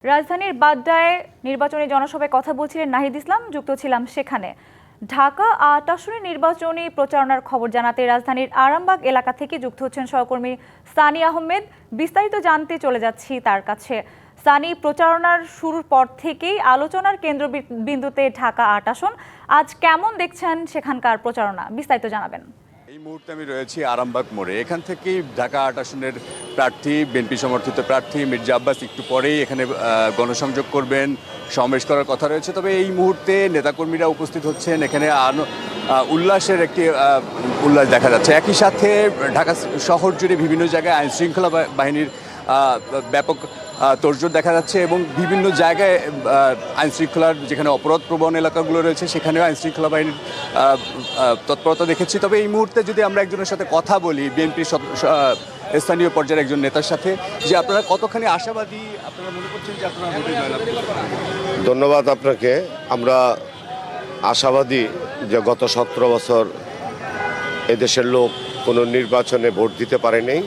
রাজধানীর বাড্ডায় নির্বাচনী জনসভায় কথা বলছিলেন নাহিদ ইসলাম, যুক্ত ছিলাম সেখানে। ঢাকা ৮ আসনের নির্বাচনী প্রচারণার খবর জানাতে রাজধানীর আরামবাগ এলাকা থেকে যুক্ত হচ্ছেন সহকর্মী সানি আহমেদ। বিস্তারিত জানতে চলে যাচ্ছি তার কাছে। সানি, প্রচারণার শুরুর পর থেকেই আলোচনার কেন্দ্রবিন্দুতে ঢাকা ৮ আসন। আজ কেমন দেখছেন সেখানকার প্রচারণা, বিস্তারিত জানাবেন। এই মুহূর্তে আমি রয়েছি আরামবাগ মোড়ে। এখান থেকেই ঢাকা ৮ আসনের প্রার্থী, বিএনপি সমর্থিত প্রার্থী মির্জা আব্বাস একটু পরেই এখানে গণসংযোগ করবেন, সমাবেশ করার কথা রয়েছে। তবে এই মুহূর্তে নেতাকর্মীরা উপস্থিত হচ্ছেন, এখানে উল্লাসের একটি উল্লাস দেখা যাচ্ছে। একই সাথে ঢাকা শহর জুড়ে বিভিন্ন জায়গায় আইনশৃঙ্খলা বাহিনীর ব্যাপক তোড়জোড় দেখা যাচ্ছে এবং বিভিন্ন জায়গায় আইনশৃঙ্খলার যেখানে অপরাধপ্রবণ এলাকাগুলো রয়েছে সেখানেও আইনশৃঙ্খলা বাহিনীর তৎপরতা দেখেছি। তবে এই মুহূর্তে যদি আমরা একজনের সাথে কথা বলি, বিএনপির স্থানীয় পর্যায়ের একজন নেতার সাথে, যে আপনারা কতখানি আশাবাদী, আপনারা মনে করছেন যে আপনারা ভোটে জয়লাভ করবেন? ধন্যবাদ আপনাকে। আমরা আশাবাদী যে গত 17 বছর এদেশের লোক কোনো নির্বাচনে ভোট দিতে পারেনি।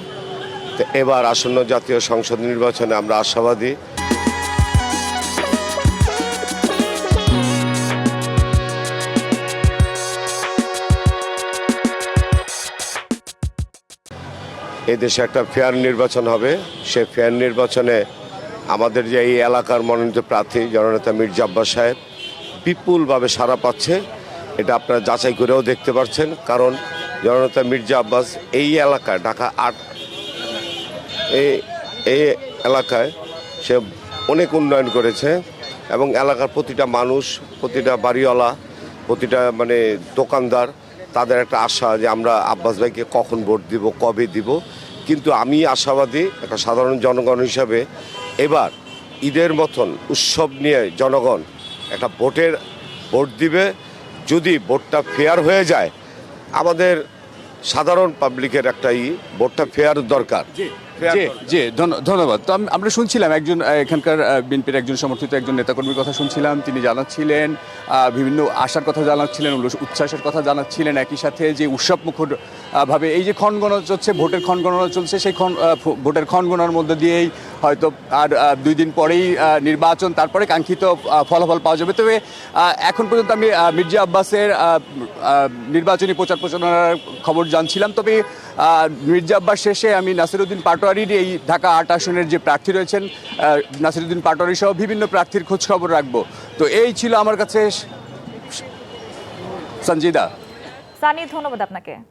তো এবার আসন্ন জাতীয় সংসদ নির্বাচনে আমরা আশাবাদী। এদেশে একটা ফেয়ার নির্বাচন হবে। সে ফেয়ার নির্বাচনে আমাদের যে এই এলাকার মনোনীত প্রার্থী জননেতা মির্জা আব্বাস সাহেব বিপুলভাবে সাড়া পাচ্ছে। এটা আপনারা যাচাই করেও দেখতে পাচ্ছেন, কারণ জননেতা মির্জা আব্বাস এই এলাকায় ঢাকা ৮ এই এলাকায় সে অনেক উন্নয়ন করেছে এবং এলাকার প্রতিটা মানুষ, প্রতিটা বাড়িওয়ালা, প্রতিটা দোকানদার, তাদের একটা আশা যে আমরা আব্বাস ভাইকে কখন ভোট দিব, কবে দিব। কিন্তু আমি আশাবাদী একটা সাধারণ জনগণ হিসাবে, এবার ঈদের মতন উৎসব নিয়ে জনগণ একটা ভোট দিবে। যদি ভোটটা ফেয়ার হয়ে যায়, আমাদের সাধারণ পাবলিকের একটা ভোটটা ফেয়ার দরকার। জি, ধন্যবাদ। তো আমরা শুনছিলাম একজন এখানকার বিএনপির একজন সমর্থিত একজন নেতাকর্মীর কথা শুনছিলাম। তিনি জানাচ্ছিলেন বিভিন্ন আশার কথা জানাচ্ছিলেন, উচ্ছ্বাসের কথা জানাচ্ছিলেন। একই সাথে যে উৎসব মুখর ভাবে এই যে ক্ষণগণনা চলছে, ভোটের ক্ষণগণনা চলছে, সেই ভোটের ক্ষণগণনার মধ্যে দিয়েই হয়তো আর 2 দিন পরেই নির্বাচন, তারপরে কাঙ্ক্ষিত ফলাফল পাওয়া যাবে। তবে এখন পর্যন্ত আমি মির্জা আব্বাসের নির্বাচনী প্রচারণার খবর জানছিলাম। তবে মির্জা আব্বাস শেষে আমি নাসিরউদ্দিন পাটোয়ারির এই ঢাকা ৮ আসনের যে প্রার্থী রয়েছেন, নাসিরউদ্দিন পাটোয়ারি সহ বিভিন্ন প্রার্থীর খোঁজ খবর রাখবো। তো এই ছিল আমার কাছে। সঞ্জিদা, সানি, ধন্যবাদ আপনাকে।